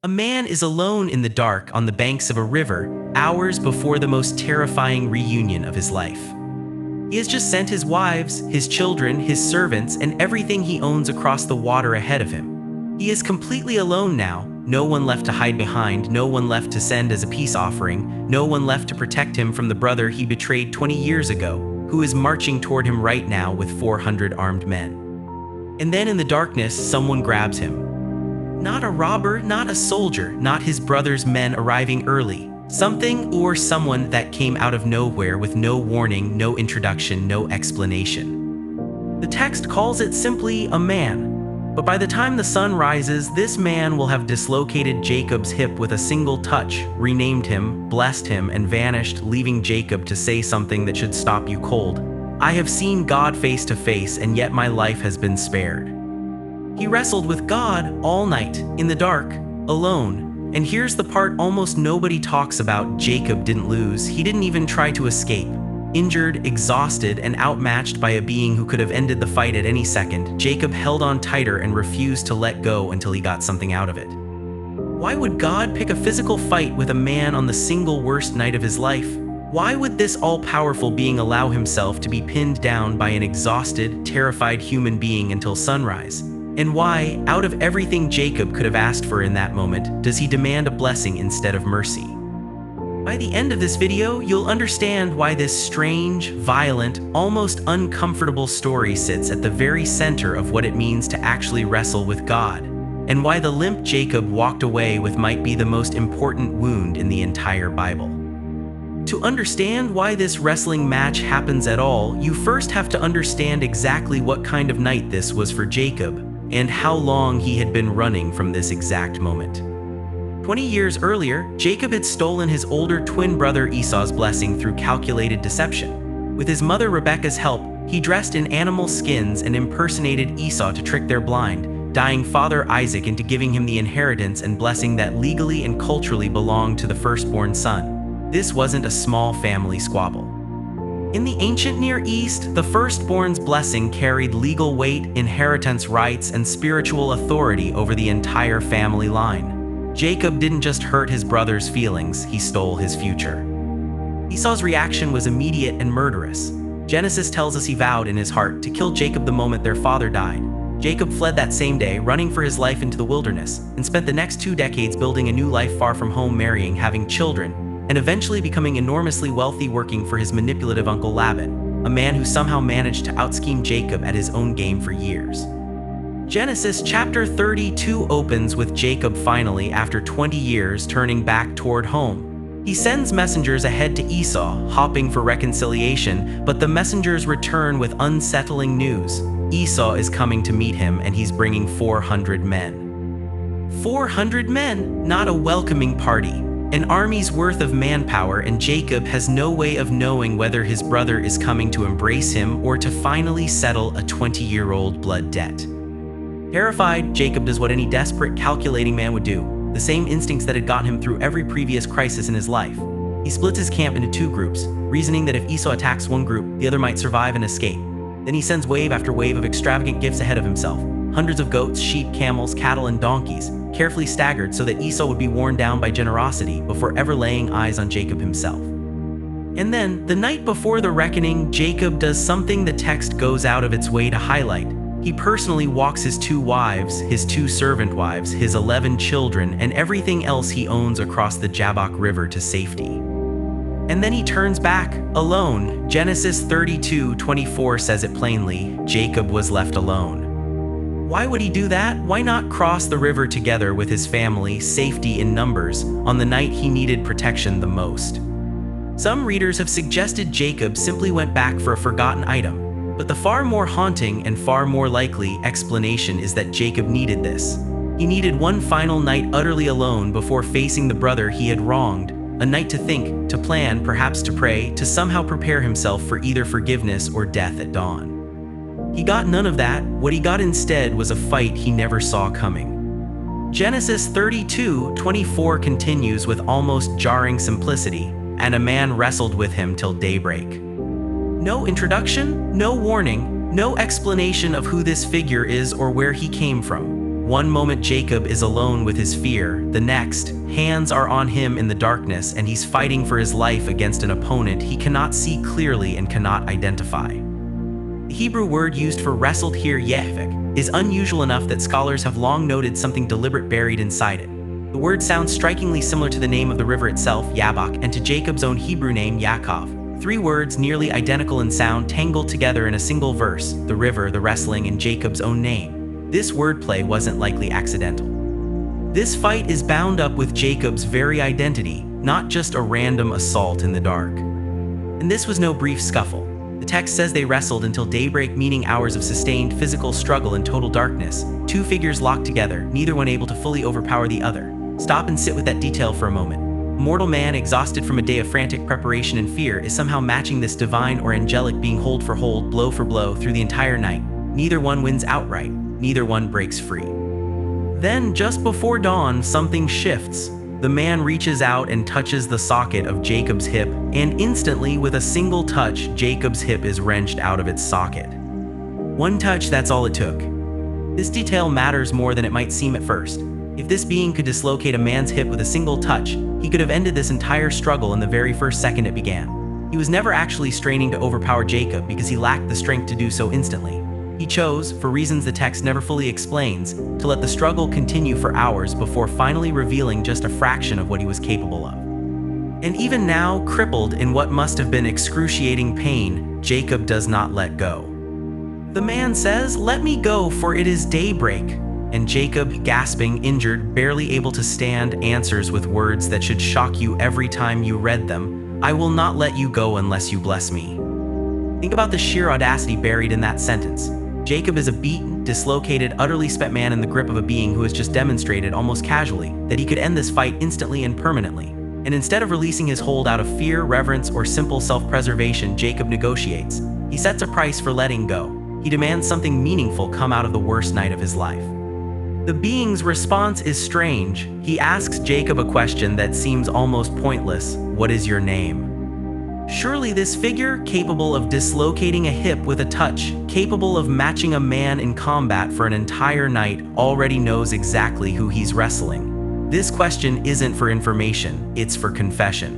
A man is alone in the dark on the banks of a river, hours before the most terrifying reunion of his life. He has just sent his wives, his children, his servants, and everything he owns across the water ahead of him. He is completely alone now, no one left to hide behind, no one left to send as a peace offering, no one left to protect him from the brother he betrayed 20 years ago, who is marching toward him right now with 400 armed men. And then in the darkness, someone grabs him. Not a robber, not a soldier, not his brother's men arriving early. Something or someone that came out of nowhere with no warning, no introduction, no explanation. The text calls it simply a man, but by the time the sun rises, this man will have dislocated Jacob's hip with a single touch, renamed him, blessed him, and vanished, leaving Jacob to say something that should stop you cold. I have seen God face to face, and yet my life has been spared. He wrestled with God all night, in the dark, alone. And here's the part almost nobody talks about: Jacob didn't lose, he didn't even try to escape. Injured, exhausted, and outmatched by a being who could have ended the fight at any second, Jacob held on tighter and refused to let go until he got something out of it. Why would God pick a physical fight with a man on the single worst night of his life? Why would this all-powerful being allow himself to be pinned down by an exhausted, terrified human being until sunrise? And why, out of everything Jacob could have asked for in that moment, does he demand a blessing instead of mercy? By the end of this video, you'll understand why this strange, violent, almost uncomfortable story sits at the very center of what it means to actually wrestle with God, and why the limp Jacob walked away with might be the most important wound in the entire Bible. To understand why this wrestling match happens at all, you first have to understand exactly what kind of night this was for Jacob, and how long he had been running from this exact moment. 20 years earlier, Jacob had stolen his older twin brother Esau's blessing through calculated deception. With his mother Rebekah's help, he dressed in animal skins and impersonated Esau to trick their blind, dying father Isaac into giving him the inheritance and blessing that legally and culturally belonged to the firstborn son. This wasn't a small family squabble. In the ancient Near East, the firstborn's blessing carried legal weight, inheritance rights, and spiritual authority over the entire family line. Jacob didn't just hurt his brother's feelings, he stole his future. Esau's reaction was immediate and murderous. Genesis tells us he vowed in his heart to kill Jacob the moment their father died. Jacob fled that same day, running for his life into the wilderness, and spent the next 2 decades building a new life far from home, marrying, having children, and eventually becoming enormously wealthy working for his manipulative uncle Laban, a man who somehow managed to out-scheme Jacob at his own game for years. Genesis chapter 32 opens with Jacob finally, after 20 years, turning back toward home. He sends messengers ahead to Esau, hoping for reconciliation, but the messengers return with unsettling news. Esau is coming to meet him, and he's bringing 400 men. 400 men, not a welcoming party. An army's worth of manpower, and Jacob has no way of knowing whether his brother is coming to embrace him or to finally settle a 20-year-old blood debt. Terrified, Jacob does what any desperate, calculating man would do, the same instincts that had gotten him through every previous crisis in his life. He splits his camp into 2 groups, reasoning that if Esau attacks one group, the other might survive and escape. Then he sends wave after wave of extravagant gifts ahead of himself. Hundreds of goats, sheep, camels, cattle, and donkeys, carefully staggered so that Esau would be worn down by generosity before ever laying eyes on Jacob himself. And then, the night before the reckoning, Jacob does something the text goes out of its way to highlight. He personally walks his 2 wives, his 2 servant wives, his 11 children, and everything else he owns across the Jabbok River to safety. And then he turns back, alone. Genesis 32:24 says it plainly: Jacob was left alone. Why would he do that? Why not cross the river together with his family, safety in numbers, on the night he needed protection the most? Some readers have suggested Jacob simply went back for a forgotten item, but the far more haunting and far more likely explanation is that Jacob needed this. He needed one final night utterly alone before facing the brother he had wronged, a night to think, to plan, perhaps to pray, to somehow prepare himself for either forgiveness or death at dawn. He got none of that. What he got instead was a fight he never saw coming. Genesis 32:24 continues with almost jarring simplicity, and a man wrestled with him till daybreak. No introduction, no warning, no explanation of who this figure is or where he came from. One moment Jacob is alone with his fear, the next, hands are on him in the darkness and he's fighting for his life against an opponent he cannot see clearly and cannot identify. The Hebrew word used for wrestled here, Jabbok, is unusual enough that scholars have long noted something deliberate buried inside it. The word sounds strikingly similar to the name of the river itself, Jabbok, and to Jacob's own Hebrew name, Yaakov. Three words nearly identical in sound tangled together in a single verse: the river, the wrestling, and Jacob's own name. This wordplay wasn't likely accidental. This fight is bound up with Jacob's very identity, not just a random assault in the dark. And this was no brief scuffle. The text says they wrestled until daybreak, meaning hours of sustained physical struggle in total darkness. Two figures locked together, neither one able to fully overpower the other. Stop and sit with that detail for a moment. A mortal man, exhausted from a day of frantic preparation and fear, is somehow matching this divine or angelic being hold for hold, blow for blow, through the entire night. Neither one wins outright. Neither one breaks free. Then, just before dawn, something shifts. The man reaches out and touches the socket of Jacob's hip, and instantly, with a single touch, Jacob's hip is wrenched out of its socket. One touch, that's all it took. This detail matters more than it might seem at first. If this being could dislocate a man's hip with a single touch, he could have ended this entire struggle in the very first second it began. He was never actually straining to overpower Jacob because he lacked the strength to do so instantly. He chose, for reasons the text never fully explains, to let the struggle continue for hours before finally revealing just a fraction of what he was capable of. And even now, crippled in what must have been excruciating pain, Jacob does not let go. The man says, "Let me go, for it is daybreak." And Jacob, gasping, injured, barely able to stand, answers with words that should shock you every time you read them: "I will not let you go unless you bless me." Think about the sheer audacity buried in that sentence. Jacob is a beaten, dislocated, utterly spent man in the grip of a being who has just demonstrated, almost casually, that he could end this fight instantly and permanently. And instead of releasing his hold out of fear, reverence, or simple self-preservation, Jacob negotiates. He sets a price for letting go. He demands something meaningful come out of the worst night of his life. The being's response is strange. He asks Jacob a question that seems almost pointless: "What is your name?" Surely this figure, capable of dislocating a hip with a touch, capable of matching a man in combat for an entire night, already knows exactly who he's wrestling. This question isn't for information, it's for confession.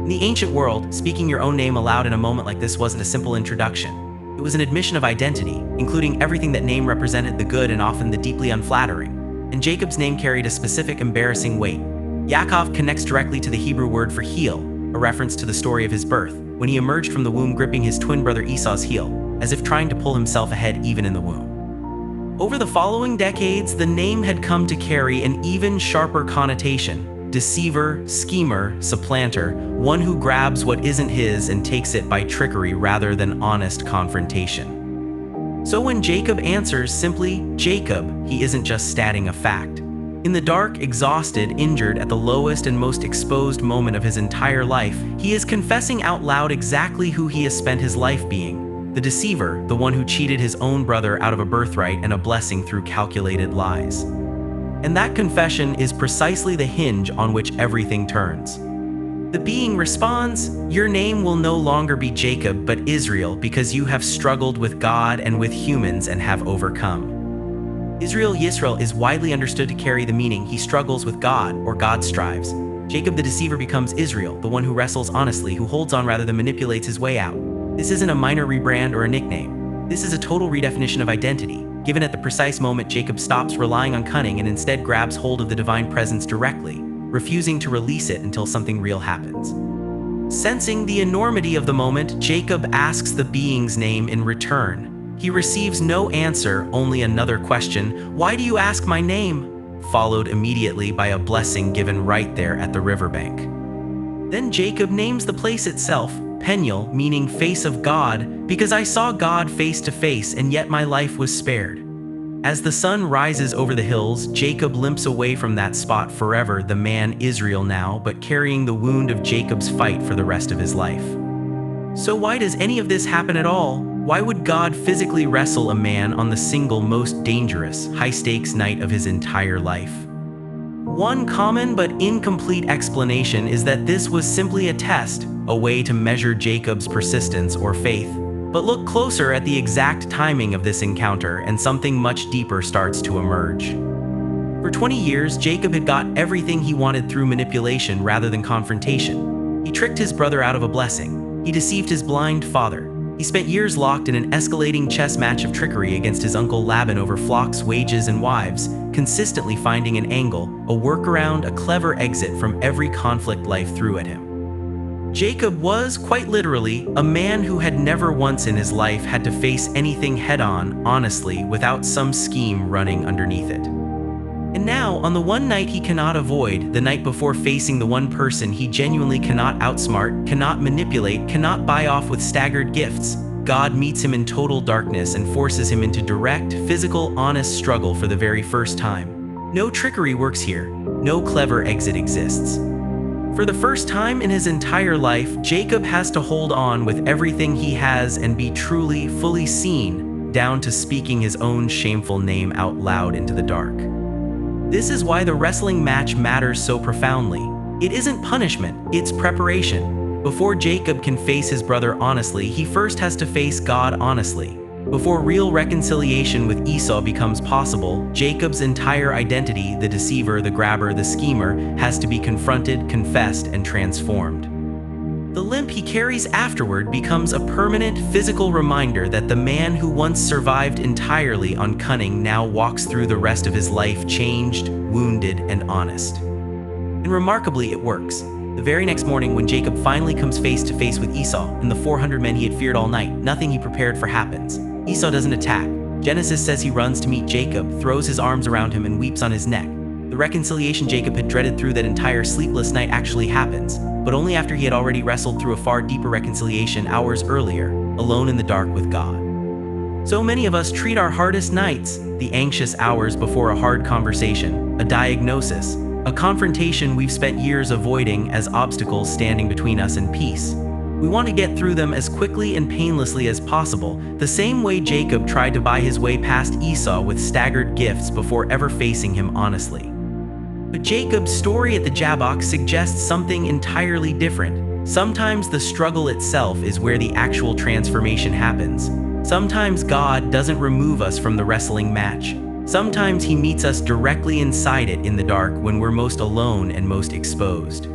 In the ancient world, speaking your own name aloud in a moment like this wasn't a simple introduction. It was an admission of identity, including everything that name represented: the good and often the deeply unflattering. And Jacob's name carried a specific, embarrassing weight. Yaakov connects directly to the Hebrew word for heel, a reference to the story of his birth, when he emerged from the womb gripping his twin brother Esau's heel, as if trying to pull himself ahead even in the womb. Over the following decades, the name had come to carry an even sharper connotation: deceiver, schemer, supplanter, one who grabs what isn't his and takes it by trickery rather than honest confrontation. So when Jacob answers simply Jacob, he isn't just stating a fact. In the dark, exhausted, injured, at the lowest and most exposed moment of his entire life, he is confessing out loud exactly who he has spent his life being: the deceiver, the one who cheated his own brother out of a birthright and a blessing through calculated lies. And that confession is precisely the hinge on which everything turns. The being responds, "Your name will no longer be Jacob but Israel, because you have struggled with God and with humans and have overcome." Israel, Yisrael, is widely understood to carry the meaning he struggles with God, or God strives. Jacob the deceiver becomes Israel, the one who wrestles honestly, who holds on rather than manipulates his way out. This isn't a minor rebrand or a nickname. This is a total redefinition of identity, given at the precise moment Jacob stops relying on cunning and instead grabs hold of the divine presence directly, refusing to release it until something real happens. Sensing the enormity of the moment, Jacob asks the being's name in return. He receives no answer, only another question: "Why do you ask my name?" followed immediately by a blessing given right there at the riverbank. Then Jacob names the place itself, Peniel, meaning face of God, because I saw God face to face and yet my life was spared. As the sun rises over the hills, Jacob limps away from that spot forever, the man Israel now, but carrying the wound of Jacob's fight for the rest of his life. So why does any of this happen at all? Why would God physically wrestle a man on the single most dangerous, high-stakes night of his entire life? One common but incomplete explanation is that this was simply a test, a way to measure Jacob's persistence or faith. But look closer at the exact timing of this encounter and something much deeper starts to emerge. For 20 years, Jacob had got everything he wanted through manipulation rather than confrontation. He tricked his brother out of a blessing. He deceived his blind father. He spent years locked in an escalating chess match of trickery against his uncle Laban over flocks, wages, and wives, consistently finding an angle, a workaround, a clever exit from every conflict life threw at him. Jacob was, quite literally, a man who had never once in his life had to face anything head-on, honestly, without some scheme running underneath it. And now, on the one night he cannot avoid, the night before facing the one person he genuinely cannot outsmart, cannot manipulate, cannot buy off with staggered gifts, God meets him in total darkness and forces him into direct, physical, honest struggle for the very first time. No trickery works here. No clever exit exists. For the first time in his entire life, Jacob has to hold on with everything he has and be truly, fully seen, down to speaking his own shameful name out loud into the dark. This is why the wrestling match matters so profoundly. It isn't punishment, it's preparation. Before Jacob can face his brother honestly, he first has to face God honestly. Before real reconciliation with Esau becomes possible, Jacob's entire identity, the deceiver, the grabber, the schemer, has to be confronted, confessed, and transformed. The limp he carries afterward becomes a permanent physical reminder that the man who once survived entirely on cunning now walks through the rest of his life changed, wounded, and honest. And remarkably, it works. The very next morning, when Jacob finally comes face to face with Esau and the 400 men he had feared all night, nothing he prepared for happens. Esau doesn't attack. Genesis says he runs to meet Jacob, throws his arms around him, and weeps on his neck. The reconciliation Jacob had dreaded through that entire sleepless night actually happens, but only after he had already wrestled through a far deeper reconciliation hours earlier, alone in the dark with God. So many of us treat our hardest nights, the anxious hours before a hard conversation, a diagnosis, a confrontation we've spent years avoiding, as obstacles standing between us and peace. We want to get through them as quickly and painlessly as possible, the same way Jacob tried to buy his way past Esau with staggered gifts before ever facing him honestly. But Jacob's story at the Jabbok suggests something entirely different. Sometimes the struggle itself is where the actual transformation happens. Sometimes God doesn't remove us from the wrestling match. Sometimes he meets us directly inside it in the dark when we're most alone and most exposed.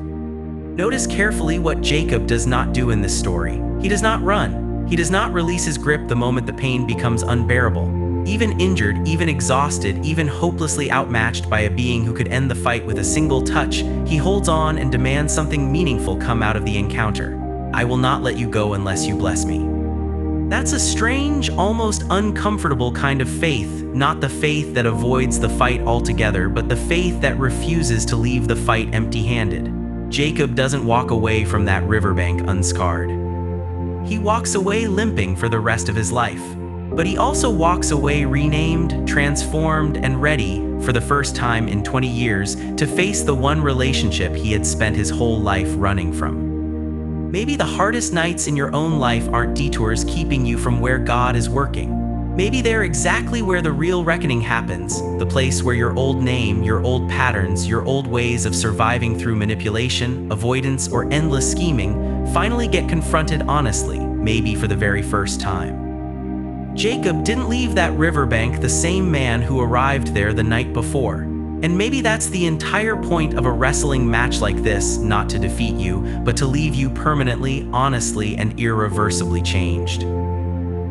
Notice carefully what Jacob does not do in this story. He does not run. He does not release his grip the moment the pain becomes unbearable. Even injured, even exhausted, even hopelessly outmatched by a being who could end the fight with a single touch, he holds on and demands something meaningful come out of the encounter. I will not let you go unless you bless me. That's a strange, almost uncomfortable kind of faith, not the faith that avoids the fight altogether, but the faith that refuses to leave the fight empty-handed. Jacob doesn't walk away from that riverbank unscarred. He walks away limping for the rest of his life. But he also walks away renamed, transformed, and ready, for the first time in 20 years, to face the one relationship he had spent his whole life running from. Maybe the hardest nights in your own life aren't detours keeping you from where God is working. Maybe they're exactly where the real reckoning happens, the place where your old name, your old patterns, your old ways of surviving through manipulation, avoidance, or endless scheming finally get confronted honestly, maybe for the very first time. Jacob didn't leave that riverbank the same man who arrived there the night before. And maybe that's the entire point of a wrestling match like this, not to defeat you, but to leave you permanently, honestly, and irreversibly changed.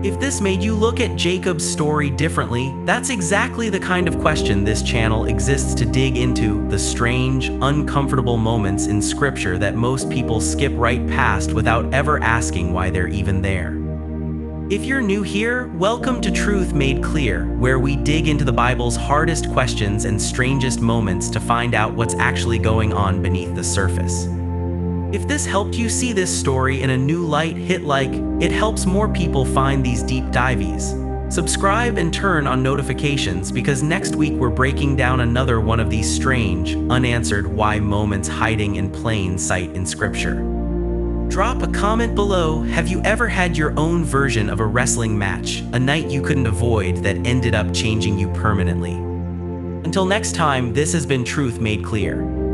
If this made you look at Jacob's story differently, that's exactly the kind of question this channel exists to dig into, the strange, uncomfortable moments in Scripture that most people skip right past without ever asking why they're even there. If you're new here, welcome to Truth Made Clear, where we dig into the Bible's hardest questions and strangest moments to find out what's actually going on beneath the surface. If this helped you see this story in a new light, hit like. It helps more people find these deep dives. Subscribe and turn on notifications, because next week we're breaking down another one of these strange, unanswered why moments hiding in plain sight in Scripture. Drop a comment below. Have you ever had your own version of a wrestling match, a night you couldn't avoid that ended up changing you permanently? Until next time, this has been Truth Made Clear.